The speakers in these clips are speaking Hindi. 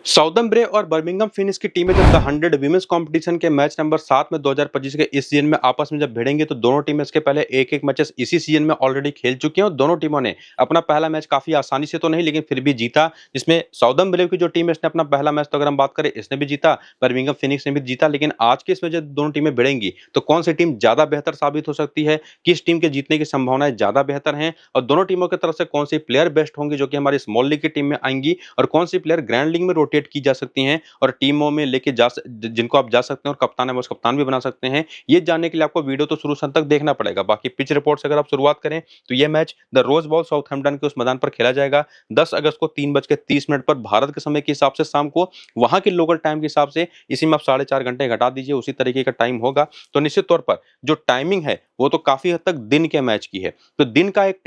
साउदर्न ब्रे और बर्मिंघम फिनिक्स की टीमें जब द 100 वीमेंस कंपटीशन के मैच नंबर 7 में 2025 के इस सीजन में आपस में जब भिड़ेंगे तो दोनों टीमें इसके पहले एक-एक मैचेस इसी सीजन में ऑलरेडी खेल चुकी हैं और दोनों टीमों ने अपना पहला मैच काफी आसानी से तो नहीं लेकिन फिर भी जीता। जिसमें साउदर्न ब्रे की जो टीम है इसने अपना पहला मैच तो अगर हम बात करें इसने भी जीता, बर्मिंघम फिनिक्स ने भी जीता। लेकिन आज के इसमें जब दोनों टीमें भिड़ेंगी तो कौन सी टीम ज्यादा बेहतर साबित हो सकती है, किस टीम के जीतने की संभावनाएं ज्यादा बेहतर हैं और दोनों टीमों की तरफ से कौन सी प्लेयर बेस्ट होंगी जो कि हमारी स्मॉल लीग की टीम में आएंगी और कौन सी प्लेयर ग्रैंड लीग में रोटेट की जा सकती हैं और टीमों में लेके जिनको आप जा सकते हैं और कप्तान है वो कप्तान भी बना सकते हैं। ये जानने के लिए आपको वीडियो तो शुरू से अंत तक देखना पड़ेगा। बाकी पिच रिपोर्ट से अगर आप शुरुआत करें तो ये match the Rose Bowl Southampton के उस मैदान पर खेला जाएगा 10 अगस्त को 3:30 पर भारत के समय के हिसाब से शाम को, वहां के लोकल टाइम के हिसाब से इसी में आप 4.5 घंटे घटा दीजिए उसी तरीके का टाइम होगा। तो निश्चित तौर पर जो टाइमिंग है वो तो काफी हद तक दिन के मैच की है। तो दिन का एक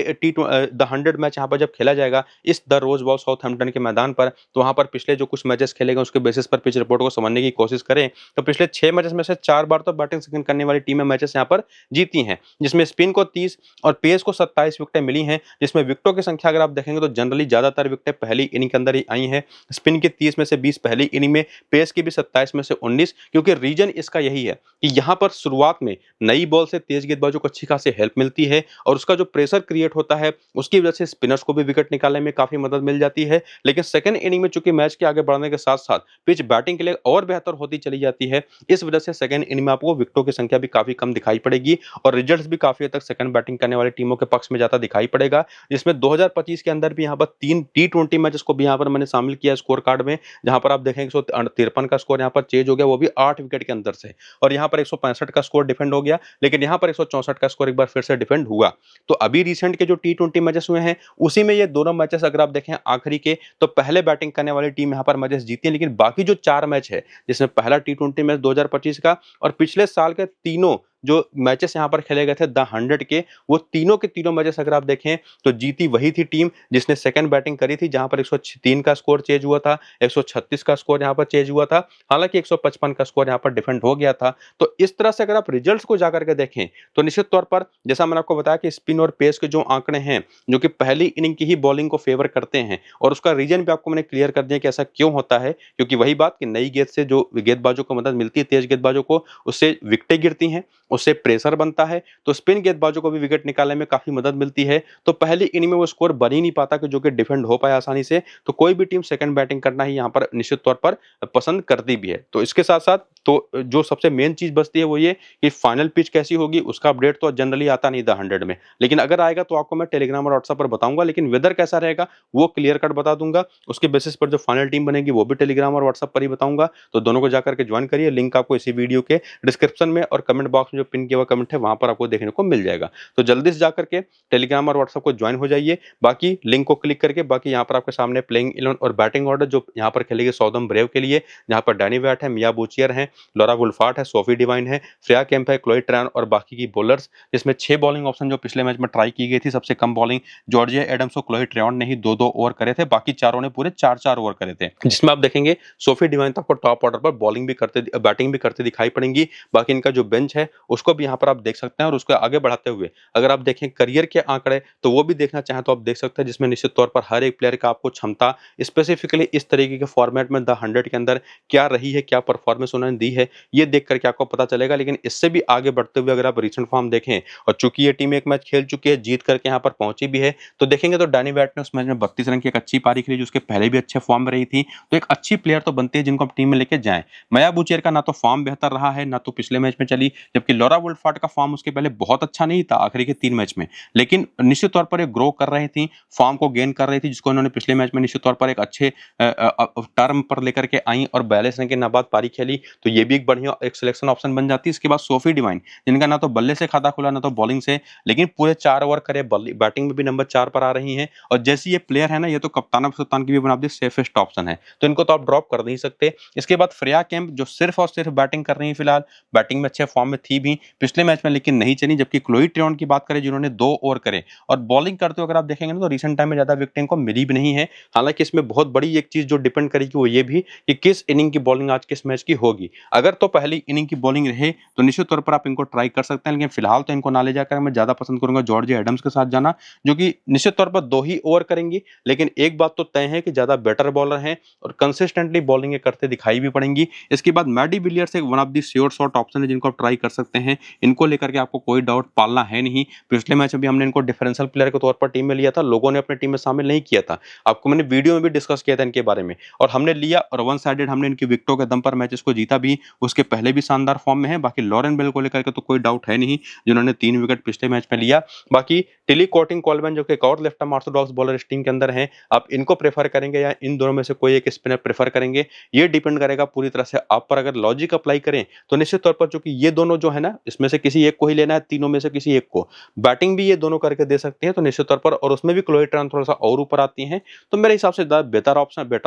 द 100 मैच यहाँ पर जब खेला जाएगा इस द रोज बॉल साउथहैम्पटन के मैदान पर, तो वहां पर पिछले जो कुछ मैचेस खेले गए उसके बेसिस पर पिच रिपोर्ट को समझने की कोशिश करें तो पिछले 6 मैचेस में से 4 बार तो बैटिंग सेकंड करने वाली टीमें मैचेस यहां पर जीती हैं, जिसमें स्पिन को 30 और पेस को 27 विकेटें मिली हैं। जिसमें विकेटों की संख्या अगर आप देखेंगे तो जनरली ज्यादातर विकेटें पहली इनिंग के अंदर ही आई हैं। स्पिन की 30 में से 20 पहली इनिंग में, पेस की भी 27 में से 19, क्योंकि रीजन इसका यही है कि यहां पर शुरुआत में नई बॉल से तेज गेंदबाजों को अच्छी खासी हेल्प मिलती है और उसका जो प्रेशर क्रिएट होता है उसकी वजह से स्पिनर्स को भी विकेट निकालने में काफी मदद मिल जाती है। लेकिन सेकंड इनिंग में चूंकि मैच के आगे बढ़ने के साथ साथ पिच बैटिंग के लिए और बेहतर होती चली जाती है, इस वजह से सेकंड इनिंग में आपको विकेटों की संख्या भी काफी कम दिखाई पड़ेगी और रिजल्ट्स भी काफी हद तक सेकंड बैटिंग करने वाली टीमों के पक्ष में जाता दिखाई पड़ेगा। जिसमें 2025 के अंदर भी यहाँ पर 3 T20 मैचेस को भी यहाँ पर मैंने शामिल किया स्कोर कार्ड में, जहां पर आप देखेंगे 153 का स्कोर यहाँ पर चेंज हो गया, वो भी 8 विकेट के अंदर से, और यहाँ पर 165 का स्कोर डिफेंड हो गया, लेकिन यहाँ पर 164 का स्कोर एक बार फिर से डिफेंड हुआ। तो अभी रिसेंट के जो T20 मैचेस हुए हैं उसी में ये दोनों मैचेस अगर आप देखें आखिरी के, तो पहले बैटिंग करने वाली टीम यहाँ पर मैचेस जीती है। लेकिन बाकी जो 4 मैच है जिसमें पहला T20 मैच 2025 का और पिछले साल के तीनों जो मैचेस यहां पर खेले गए थे द 100 के, वो तीनों के तीनों मैचेस अगर आप देखें तो जीती वही थी टीम जिसने सेकंड बैटिंग करी थी, जहां पर 103 का स्कोर चेंज हुआ था, 136 का स्कोर यहां पर चेंज हुआ था, हालांकि 155 का स्कोर यहां पर डिफेंड हो गया था। तो इस तरह से अगर आप रिजल्ट्स को जाकर के देखें तो निश्चित तौर पर जैसा मैंने आपको बताया कि स्पिन और पेस के जो आंकड़े हैं जो कि पहली इनिंग की ही बॉलिंग को फेवर करते हैं, और उसका रीजन भी आपको मैंने क्लियर कर दिया कि ऐसा क्यों होता है, क्योंकि वही बात कि नई गेंद से जो गेंदबाजों को मदद मिलती है, तेज गेंदबाजों को, उससे विकेटें गिरती हैं, उससे प्रेशर बनता है, तो स्पिन गेंदबाजों को भी विकेट निकालने में काफी मदद मिलती है। तो पहली इनिंग में वो स्कोर बन ही नहीं पाता कि जो कि डिफेंड हो पाए आसानी से, तो कोई भी टीम सेकंड बैटिंग करना ही यहाँ पर निश्चित तौर पर पसंद करती भी है। तो इसके साथ साथ तो जो सबसे मेन चीज बचती है वो ये कि फाइनल पिच कैसी होगी उसका अपडेट तो जनरली आता नहीं द 100 में, लेकिन अगर आएगा तो आपको मैं टेलीग्राम और व्हाट्सएप पर बताऊंगा। लेकिन वेदर कैसा रहेगा वो क्लियर कट बता दूंगा, उसके बेसिस पर जो फाइनल टीम बनेगी वो भी टेलीग्राम और व्हाट्सएप पर ही बताऊंगा। तो दोनों को जाकर के ज्वाइन करिए, लिंक आपको इसी वीडियो के डिस्क्रिप्शन में और कमेंट बॉक्स में जो पिन किया हुआ कमेंट है वहां पर आपको देखने को मिल जाएगा। तो जल्दी से जाकर के टेलीग्राम और व्हाट्सएप को ज्वाइन हो जाइए, बाकी लिंक को क्लिक करके। बाकी यहाँ पर आपके सामने प्लेइंग 11 और बैटिंग ऑर्डर जो यहाँ पर खेलेगी साउदर्न ब्रेव के लिए, जहाँ पर डैनी वैट है, मिया बूचियर है, लॉरा वुल्फार्ट है, सोफी डिवाइन है, फ्रेया केम्प है, क्लोई ट्रैन और बाकी की बॉलर्स, जिसमें 6 बॉलिंग ऑप्शन जो पिछले मैच में ट्राई की गई थी, सबसे कम बॉलिंग जॉर्जिया एडम्स और क्लोई ट्रेयन ने ही 2-2 ओवर करे थे, बाकी चारों ने पूरे 4-4 ओवर करे थे। जिसमें आप देखेंगे सोफी डिवाइन तो आपको टॉप ऑर्डर पर बॉलिंग भी करते बैटिंग भी करते दिखाई पड़ेंगी। बाकी इनका जो बेंच है उसको भी यहाँ पर आप देख सकते हैं, और उसको आगे बढ़ाते हुए अगर आप देखें करियर के आंकड़े तो वो भी देखना चाहें तो आप देख सकते हैं, जिसमें निश्चित तौर पर हर एक प्लेयर का आपको क्षमता स्पेसिफिकली इस तरीके के फॉर्मेट में द 100 के अंदर क्या रही है, क्या परफॉर्मेंस उन्होंने दी है, ये देख करके आपको पता चलेगा। लेकिन इससे भी आगे बढ़ते हुए अगर आप रिसेंट फॉर्म देखें, और चूंकि ये टीम एक मैच खेल चुकी है, जीत करके यहाँ पर पहुंची भी है, तो देखेंगे तो डैनी वैट ने उस मैच में 32 रन की एक अच्छी पारी खेली जो उसके पहले भी अच्छे फॉर्म में रही थी। तो एक अच्छी प्लेयर तो बनती है जिनको आप टीम में लेके जाएं। मया बुचेर का ना तो फॉर्म बेहतर रहा है, ना तो पिछले मैच में चली, जबकि लॉरा वुल्फार्ट का फॉर्म उसके पहले बहुत अच्छा नहीं था आखिरी के 3 मैच में, लेकिन निश्चित तौर पर ये ग्रो कर रही थी, फॉर्म को गेन कर रही थी, जिसको उन्होंने पिछले मैच में निश्चित तौर पर एक अच्छे टर्म पर लेकर के आई और 42 रन के नाबाद पारी खेली, तो ये भी एक बढ़िया एक सिलेक्शन ऑप्शन बन जाती है। इसके बाद सोफी डिवाइन, जिनका ना तो बल्ले से खाता खुला ना तो बॉलिंग से, लेकिन पूरे 4 ओवर करे, बैटिंग में भी नंबर 4 पर आ रही हैं, और जैसी ये प्लेयर है ना, ये तो कप्तान कप्तान की भी बना दी सेफेस्ट ऑप्शन है, तो इनको तो आप ड्रॉप कर नहीं सकते। इसके बाद फ्रेया केम्प जो सिर्फ और सिर्फ बैटिंग कर रही है, फिलहाल बैटिंग में अच्छे फॉर्म में थी भी, थी पिछले मैच में, लेकिन नहीं चली। जबकि क्लोई ट्रेवन की बात करें जिन्होंने 2 ओवर करे और बॉलिंग करते हुए अगर आप देखेंगे ना तो रिसेंट टाइम में ज्यादा विकेट इनको मिली भी नहीं है। हालांकि इसमें बहुत बड़ी एक चीज जो डिपेंड करेगी वो ये भी कि किस इनिंग की बॉलिंग आज किस मैच की होगी। अगर तो पहली इनिंग की बॉलिंग रहे तो निश्चित तौर पर आप इनको ट्राई कर सकते हैं, लेकिन फिलहाल तो इनको ना ले जाकर मैं ज्यादा पसंद करूंगा जॉर्ज एडम्स के साथ जाना, जो कि निश्चित तौर पर 2 ही ओवर करेंगी। लेकिन एक बात तो तय है कि ज्यादा बेटर बॉलर हैं और कंसिस्टेंटली बॉलिंग करते दिखाई भी पड़ेंगी। इसके बाद मैडी विलियर्स एक one of the sure shot option है जिनको आप ट्राई कर सकते हैं। इनको लेकर के आपको कोई डाउट पालना है नहीं। पिछले मैच में भी हमने इनको डिफरेंशियल प्लेयर के तौर पर टीम में लिया था, लोगों ने अपनी टीम में शामिल नहीं किया था। आपको मैंने वीडियो में भी डिस्कस किया था इनके बारे में, और हमने लिया और वन साइडेड हमने इनकी विकेटों के दम पर मैचेस को जीता भी। उसके पहले भी शानदार फॉर्म में है। बाकी लॉरेन बेल को लेकर के तो कोई डाउट है नहीं, जिन्होंने 3 विकेट पिछले मैच में लिया। बाकी टिली कॉटिंग कोलमैन जो कि एक और लेफ्ट आर्म ऑर्थोडॉक्स बॉलर इस टीम के अंदर हैं, आप इनको प्रेफर करेंगे या इन दोनों में से कोई एक स्पिनर प्रेफर करेंगे, ये डिपेंड करेगा पूरी तरह से आप पर। अगर लॉजिक अप्लाई करें तो निश्चित तौर पर चूंकि ये दोनों जो है ना, इसमें से किसी एक को ही लेना है, तीनों में से किसी एक को बैटिंग भी ये दोनों करके दे सकते हैं, तो निश्चित तौर पर, और उसमें भी क्लोई ट्रेवन थोड़ा सा और ऊपर आती हैं, तो मेरे हिसाब से बेटर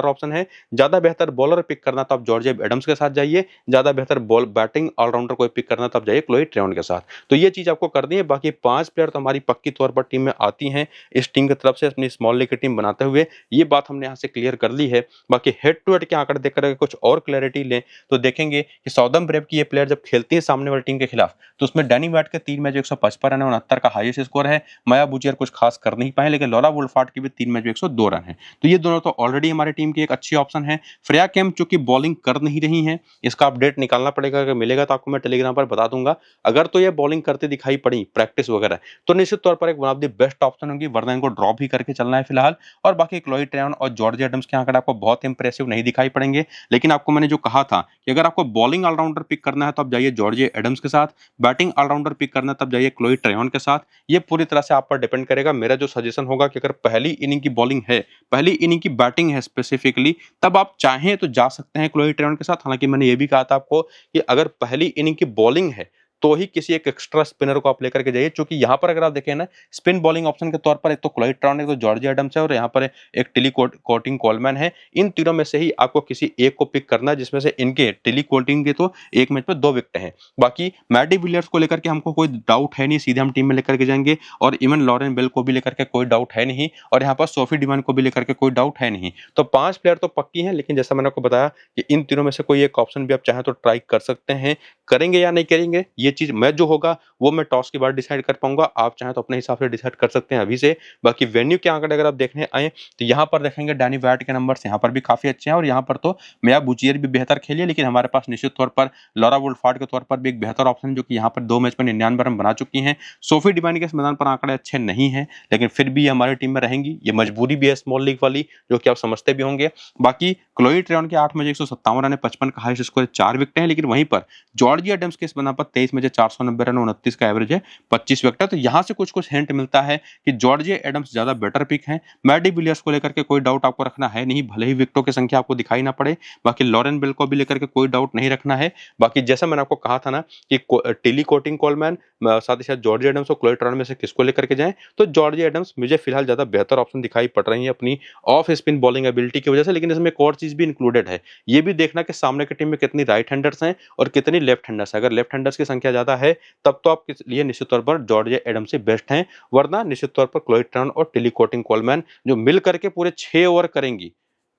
ऑप्शन है। ज्यादा बेहतर बॉलर पिक करना तो आप जॉर्ज एडम्स के साथ जाइए, ज्यादा बेहतर बॉल बैटिंग ऑलराउंडर को पिक करना तो आप जाइए क्लोई ट्रेवन के साथ। तो ये चीज आपको करनी है। बाकी 5 प्लेयर तो हमारी पक्की तौर पर टीम में आती हैं इस टीम की तरफ से, अपनी स्मॉल लीग की टीम बनाते हुए। ये बात हमने यहाँ से क्लियर कर ली है। बाकी हेड टू हेड के आंकड़े देखकर अगर कुछ और क्लैरिटी लें तो देखेंगे कि साउदर्न ब्रेव की ये प्लेयर जब खेलती है सामने वाली टीम के खिलाफ, तो उसमें डैनी वैट के 3 मैच 155 रन है, 69 का हाईएस्ट स्कोर है। माया बुचियर कुछ खास कर नहीं पाए, लेकिन लॉरा वुल्फार्ड की भी 3 मैच में 102 रन है। तो ये दोनों तो ऑलरेडी हमारी टीम की एक अच्छी ऑप्शन है। फ्रेया केम्प चूंकि बॉलिंग कर नहीं रही है, इसका अपडेट निकालना पड़ेगा, अगर मिलेगा तो आपको मैं टेलीग्राम पर बता दूंगा। अगर तो ये बॉलिंग करते दिखाई पड़ी प्रैक्टिस वगैरह, तो निश्चित तौर पर एक one of the best option होगी, वरना इनको ड्रॉप ही करके चलना है फिलहाल। और बाकी क्लोई ट्रेवन और जॉर्ज एडम्स के आंकड़े आपको बहुत इंप्रेसिव नहीं दिखाई पड़ेंगे, लेकिन आपको मैंने जो कहा था कि अगर आपको बॉलिंग ऑलराउंडर पिक करना है तो आप जाइए जॉर्ज एडम्स के साथ, बैटिंग ऑलराउंडर पिक करना है तब जाइए क्लोई ट्रेवन के साथ। ये पूरी तरह से आप पर डिपेंड करेगा। मेरा जो सजेशन होगा कि अगर पहली इनिंग की बॉलिंग है, पहली इनिंग की बैटिंग है स्पेसिफिकली, तब आप चाहें तो जा सकते हैं क्लोई ट्रेवन के साथ। हालांकि मैंने ये भी कहा था आपको कि अगर पहली इनिंग की बॉलिंग है तो ही किसी एक एक्स्ट्रा स्पिनर को आप लेकर के जाइए, क्योंकि यहाँ पर अगर आप देखें ना, स्पिन बॉलिंग ऑप्शन के तौर पर एक तो क्लोई ट्रेवन है, तो जॉर्ज एडम्स है, और यहाँ पर एक टिली कॉटिंग कोलमैन है। इन तीनों में से ही आपको किसी एक को पिक करना है, जिसमें से इनके टिली कॉटिंग के तो एक मैच में 2 विकेट हैं। बाकी मैडी विलियर्स को लेकर के हमको कोई डाउट है नहीं, सीधे हम टीम में लेकर के जाएंगे। और इवन लॉरेन बेल को भी लेकर के कोई डाउट है नहीं, और यहाँ पर सोफी डिवाइन को भी लेकर के कोई डाउट है नहीं। तो 5 प्लेयर तो पक्की हैं, लेकिन जैसा मैंने आपको बताया कि इन तीनों में से कोई एक ऑप्शन भी आप चाहें तो ट्राई कर सकते हैं। करेंगे या नहीं करेंगे, ये चीज मैच जो होगा वो मैं टॉस के बाद डिसाइड कर पाऊंगा। आप चाहें तो अपने हिसाब से डिसाइड कर सकते हैं अभी से। बाकी वेन्यू के आंकड़े अगर आप देखने आए तो यहाँ पर देखेंगे डैनी वैट के नंबर्स यहाँ पर भी काफी अच्छे हैं, और यहाँ पर तो मेया बुचियर भी बेहतर खेली है, लेकिन हमारे पास निश्चित तौर पर लॉरा वुल्फार्ड के तौर पर भी एक बेहतर ऑप्शन है, जो कि यहाँ पर 2 मैच में 99 रन बना चुकी हैं। सोफी डिवाइन के इस मैदान पर आंकड़े अच्छे नहीं है, लेकिन फिर भी हमारी टीम में रहेंगी। ये मजबूरी भी है स्मॉल लीग वाली, जो कि आप समझते भी होंगे। बाकी क्लोई ट्रेवन के 8 मैच 157 रन है, 55 का हाईएस्ट स्कोर है, 4 विकेट हैं। लेकिन वहीं पर जॉर्ज एडम्स के इस मैदान पर 23 मैच 490 रन, 29 का एवरेज है, 25 विकेट है। तो यहाँ से कुछ कुछ हिंट मिलता है कि जॉर्ज एडम्स ज्यादा बेटर पिक है। मैडी विलियर्स को लेकर के कोई डाउट आपको रखना है नहीं, भले ही विकेटों की संख्या आपको दिखाई ना पड़े। बाकी लॉरेन बेल को भी लेकर के कोई डाउट नहीं रखना है। बाकी जैसा मैंने आपको कहा था ना कि टिली कॉटिंग कोलमैन, साथ ही साथ जॉर्ज एडम्स और क्लोई ट्रेवन में से किसको लेकर के जाएं, तो जॉर्ज एडम्स मुझे फिलहाल ज्यादा बेहतर ऑप्शन दिखाई पड़ रही है अपनी ऑफ स्पिन बॉलिंग एबिलिटी की वजह से। लेकिन इसमें एक और चीज भी इंक्लूडेड है, ये भी देखना कि सामने की टीम में कितनी राइट हैंडर्स हैं और कितनी लेफ्ट हैंडर्स है। अगर लेफ्ट हैंडर्स की संख्या ज्यादा है तब तो आपके लिए निश्चित तौर पर जॉर्ज एडम्स से बेस्ट हैं, वरना निश्चित तौर पर क्लोई ट्रेवन और टिली कॉटिंग कोलमैन जो मिल करके पूरे 6 ओवर करेंगी।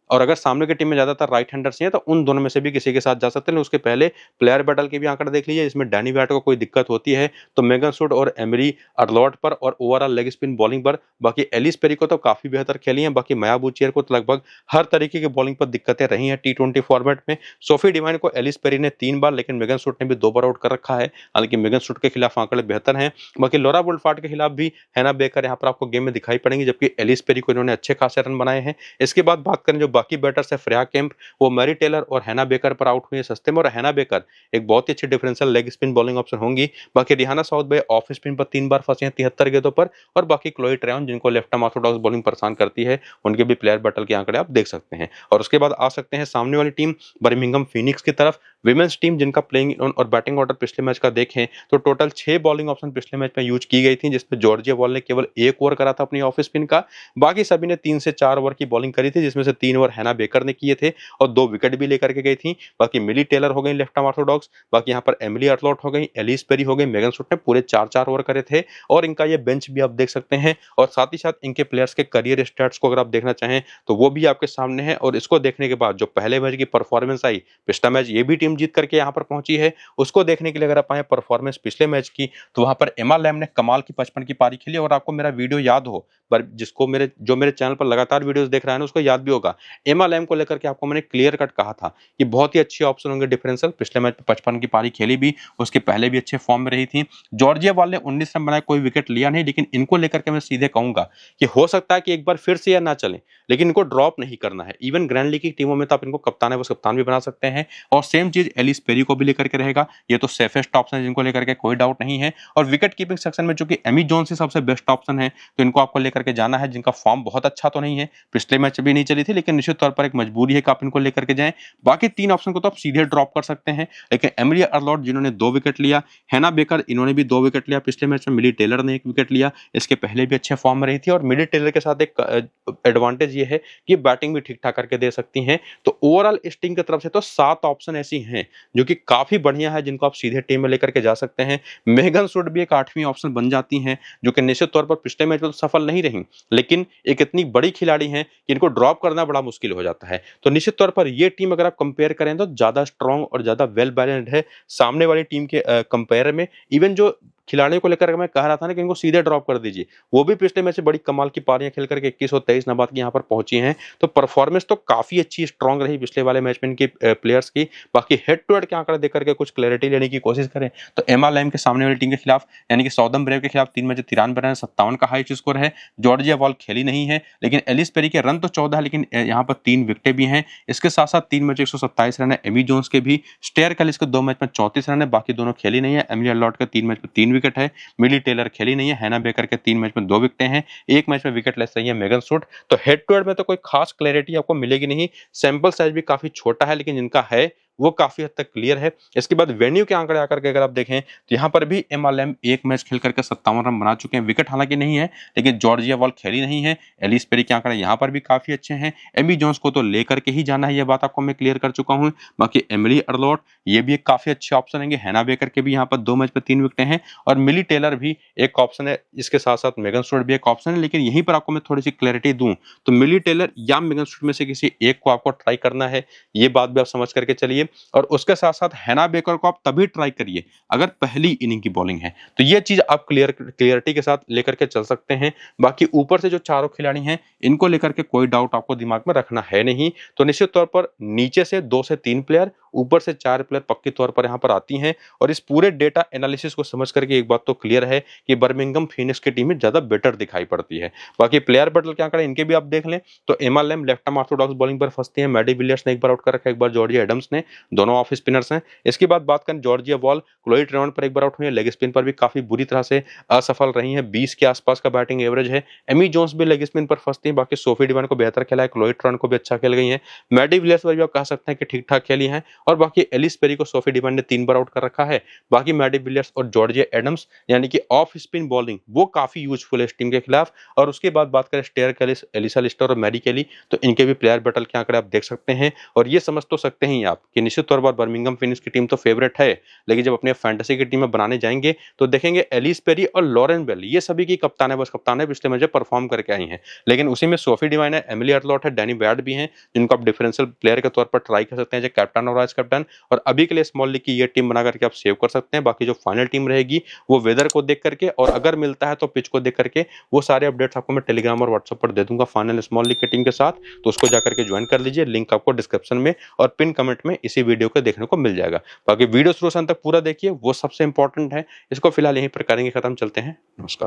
और अगर सामने की टीम में ज्यादातर राइट हैंडर्स हैं तो उन दोनों में से भी किसी के साथ जा सकते हैं। उसके पहले प्लेयर बैटल के भी आंकड़े देख लीजिए, इसमें डैनी वैट को कोई दिक्कत होती है तो मेगन सूट और एमरी अर्लॉट पर और ओवरऑल लेग स्पिन बॉलिंग पर। बाकी एलिस पेरी को तो काफी बेहतर खेली है। बाकी माया बुचियर को तो लगभग हर तरीके की बॉलिंग पर दिक्कतें रही हैं T20 फॉर्मेट में। सोफी डिवाइन को एलिस पेरी ने 3 बार, लेकिन मेगन सूट ने भी 2 बार आउट कर रखा है। हालांकि मेगन सूट के खिलाफ आंकड़े बेहतर हैं। बाकी लॉरा वुल्फार्ड के खिलाफ भी हैना बेकर यहाँ पर आपको गेम में दिखाई पड़ेंगी, जबकि एलिस पेरी को इन्होंने अच्छे खासे रन बनाए हैं। इसके बाद बात करें जो बाकी बैटर्स है, केम्प, वो मैरी टेलर और हैना बेकर पर आउट हुए सस्ते में, और हैना बेकर एक बहुत ही अच्छी differential leg spin bowling option होंगी। बाकी Rhianna Southby off spin पर 3 बार फंसे हैं 73 गेंदों पर। और बाकी क्लोई ट्रेवन जिनको लेफ्ट आर्म ऑर्थोडॉक्स बॉलिंग परेशान करती है, उनके भी प्लेयर बैटल के आंकड़े आप देख सकते हैं। और उसके बाद आ सकते हैं सामने वाली टीम बर्मिंघम फीनिक्स की तरफ। विमेंस टीम जिनका प्लेइंग और बैटिंग ऑर्डर पिछले मैच का देखें तो टोटल 6 बॉलिंग ऑप्शन पिछले मैच में यूज की गई थी, जिसमें जॉर्जिया वॉल ने केवल 1 ओवर करा था अपनी ऑफ स्पिन का। बाकी सभी ने 3 से 4 ओवर की बॉलिंग करी थी, जिसमें से 3 ओवर हैना बेकर ने किए थे और 2 विकेट भी लेकर के गई थी। बाकी मिली टेलर हो गई लेफ्ट आर्म ऑर्थोडॉक्स, बाकी यहाँ पर एमिली अर्थलॉट हो गई, एलिस पेरी हो गई, मेगन सूट ने पूरे 4-4 ओवर करे थे और इनका ये बेंच भी आप देख सकते हैं। और साथ ही साथ इनके प्लेयर्स के करियर स्टैट्स को अगर आप देखना चाहें तो वो भी आपके सामने है। और इसको देखने के बाद जो पहले मैच की परफॉर्मेंस आई, पिछला मैच ये भी टीम जीत करके यहाँ पर पहुंची है, उसको देखने के लिए अगर आप आए परफॉर्मेंस पिछले मैच की, तो वहां पर एमा लैम ने कमाल की 55 की पारी खेली। और आपको मेरा वीडियो याद हो, पर जिसको मेरे चैनल पर लगातार वीडियोस देख रहा है ना, उसको याद भी होगा, एमा लैम को लेकर के आपको मैंने क्लियर कट कहा था कि बहुत ही अच्छे ऑप्शन होंगे डिफरेंशियल। पिछले मैच में 55 की पारी खेली भी, उसके पहले भी अच्छे फॉर्म में रही थी। जॉर्जिया वाले 19 रन बनाए, कोई विकेट लिया नहीं, लेकिन इनको लेकर के मैं सीधे कहूंगा कि हो सकता है कि एक बार फिर से या ना चले, लेकिन इनको ड्रॉप नहीं करना है। इवन ग्रैंड लीग की टीमों में तो आप इनको कप्तान है, वो कप्तान भी बना सकते हैं। और सेम चीज एलिस पेरी को भी लेकर के रहेगा, ये तो सेफेस्ट ऑप्शन है, जिनको लेकर के कोई डाउट नहीं है। और विकेट कीपिंग सेक्शन में चूंकि एमी जोन्स ही सबसे बेस्ट ऑप्शन है, तो इनको आपको लेकर के जाना है, जिनका फॉर्म बहुत अच्छा तो नहीं है, पिछले मैच भी नहीं चली थी, लेकिन निश्चित तौर पर एक मजबूरी है कि आप इनको लेकर के जाएं। बाकी 3 ऑप्शन को तो आप सीधे ड्रॉप कर सकते हैं, लेकिन एमिली अर्थलॉट जिन्होंने 2 विकेट लिया, हैना बेकर इन्होंने भी 2 विकेट लिया पिछले मैच में, मिली टेलर ने 1 विकेट लिया, इसके पहले भी अच्छे फॉर्म में रही थी। और मिली टेलर के साथ एक एडवांटेज ये है कि बैटिंग भी ठीक ठाक करके दे सकती हैं। तो ओवरऑल इस टीम की तरफ से तो 7 ऑप्शन ऐसी हैं जो कि काफी बढ़िया है, जिनको आप सीधे टीम में लेकर के जा सकते हैं। मेगन सूट भी एक 8वीं ऑप्शन बन जाती हैं, जो कि निश्चित तौर पर पिछले मैच में तो सफल नहीं रही, लेकिन एक इतनी बड़ी खिलाड़ी हैं कि इनको ड्रॉप करना बड़ा मुश्किल हो जाता है। तो निश्चित तौर पर ये टीम अगर आप कंपेयर करें तो ज्यादा स्ट्रांग और ज्यादा वेल बैलेंस्ड है सामने वाली टीम के कंपेयर में। इवन जो खिलाड़ियों को लेकर मैं कह रहा था ना कि इनको सीधे ड्रॉप कर दीजिए, वो भी पिछले मैच से बड़ी कमाल की पारियां खेल करके 21 और 23 नंबर की यहाँ पर पहुंची हैं। तो परफॉर्मेंस तो काफी अच्छी स्ट्रांग रही पिछले वाले मैच में इनकी प्लेयर्स की। बाकी हेड टू हेड के आंकड़े देकर के कुछ क्लैरिटी लेने की कोशिश करें तो एमा लैम के सामने वाली टीम के खिलाफ, यानी कि साउदर्न ब्रेव के खिलाफ 3 मैच 93 रन, 57 का हाईएस्ट स्कोर है। जॉर्जिया वॉल खेली नहीं है, लेकिन एलिस पेरी के रन तो 14 है, लेकिन यहाँ पर 3 विकेटें भी हैं। इसके साथ साथ 3 मैच 127 रन है एमी जोन्स के भी। स्टेयर कैलिस के 2 मैच में 34 रन है, बाकी दोनों खेली नहीं है। एमिली अर्थलॉट के 3 मैच में 3 विकेट है। मिली टेलर खेली नहीं है। हैना बेकर के 3 मैच में 2 विकेटें हैं, 1 मैच में विकेट लेस रही है मेगन सूट। तो हेड टू हेड में तो कोई खास क्लैरिटी आपको मिलेगी नहीं, सैंपल साइज भी काफी छोटा है, लेकिन जिनका है वो काफी हद तक क्लियर है। इसके बाद वेन्यू के आंकड़े आकर के अगर आप देखें तो यहाँ पर भी एमा लैम 1 मैच खेल करके 57 रन बना चुके हैं। विकेट हालांकि नहीं है, लेकिन जॉर्जिया वॉल खेली नहीं है। एलिस पेरी के आंकड़े यहाँ पर भी काफी अच्छे हैं। एमी जोन्स को तो लेकर के ही जाना है, ये बात आपको मैं क्लियर कर चुका हूँ। बाकी एमिली अर्थलॉट ये भी एक काफी अच्छे ऑप्शन है। हैना बेकर के भी यहाँ पर 2 मैच में 3 विकेटें हैं, और मिली टेलर भी एक ऑप्शन है। इसके साथ साथ मेगन स्टुअर्ट भी एक ऑप्शन है, लेकिन यहीं पर आपको मैं थोड़ी सी क्लैरिटी दूं तो मिली टेलर या मेगन स्टुअर्ट में से किसी एक को आपको ट्राई करना है, ये बात भी आप समझ करके चलिए। और उसके साथ साथ हैना बेकर को आप तभी ट्राई करिए अगर पहली इनिंग की बॉलिंग है, तो ये चीज आप क्लियरिटी के साथ लेकर के चल सकते हैं। बाकी ऊपर से जो चारों खिलाड़ी हैं इनको लेकर के कोई डाउट आपको दिमाग में रखना है नहीं। तो निश्चित तौर पर नीचे से 2 से 3 प्लेयर, ऊपर से 4 प्लेयर पक्के तौर पर यहां पर आती हैं। और इस पूरे डेटा एनालिसिस को समझ करके एक बात तो क्लियर है कि बर्मिंघम फीनिक्स की टीम में ज्यादा बेटर दिखाई पड़ती है। बाकी प्लेयर बैटल के आंकड़े इनके भी आप देख लें तो Emma Lamb left arm orthodox bowling पर फंसती है। मैडी विलियर्स ने एक बार आउट कर रखा है, एक बार जॉर्जिया एडम्स ने, दोनों ऑफ स्पिनर्स हैं। इसके बाद बात करें जॉर्जिया वॉल, क्लोई ट्रेवॉन पर एक बार आउट हुई है, लेग स्पिन पर भी काफी बुरी तरह से असफल रही है, 20 के आसपास का बैटिंग एवरेज है। एमी जोन्स भी लेग स्पिन पर फंसती है। बाकी सोफी डिवाइन को बेहतर खेला है, क्लोई ट्रेवॉन को भी अच्छा खेल गई है। मैडी विलियर्स पर भी आप कह सकते हैं कि ठीक ठाक खेली है। और बाकी एलिस पेरी को सोफी डिवाइन ने 3 बार आउट कर रखा है। बाकी मैडी विलियर्स और जॉर्जिया एडम्स यानी कि ऑफ स्पिन बॉलिंग वो काफी यूजफुल है इस टीम के खिलाफ। और उसके बाद बात करें स्टेयर कैलिस, एलिसा लिस्टर और मैरी केली, तो इनके भी प्लेयर बैटल के आंकड़े आप देख सकते हैं। और ये समझ तो सकते हैं आप कि निश्चित तौर पर बर्मिंघम फिनिक्स की टीम तो फेवरेट है, लेकिन जब अपने फैंटेसी की टीम में बनाने जाएंगे तो देखेंगे एलिस पेरी और लॉरेन बेल ये सभी की कप्तान है, बस कप्तान है, पिछले मैच में परफॉर्म करके आई हैं। लेकिन उसी में सोफी डिवाइन है, एमिली अर्थलॉट है, डैनी बैड भी हैं, जिनको आप डिफरेंशियल प्लेयर के तौर पर ट्राई कर सकते हैं, जो कैप्टन और वाइस कैप्टन। और अभी के लिए स्मॉल लीग की ये टीम बना करके आप सेव कर सकते हैं। बाकी जो फाइनल टीम रहेगी वो वेदर को देख करके, और अगर मिलता है तो पिच को देख करके, वो सारे अपडेट्स आपको मैं टेलीग्राम और व्हाट्सएप पर दे दूंगा फाइनल स्मॉल लीग की टीम के साथ। तो उसको जाकर के ज्वाइन कर लीजिए, लिंक आपको डिस्क्रिप्शन में और पिन कमेंट में इसी वीडियो को देखने को मिल जाएगा। बाकी वीडियो शुरू से अंत तक पूरा देखिए, वो सबसे इंपॉर्टेंट है। इसको फिलहाल यहीं पर करेंगे खत्म, चलते हैं, नमस्कार।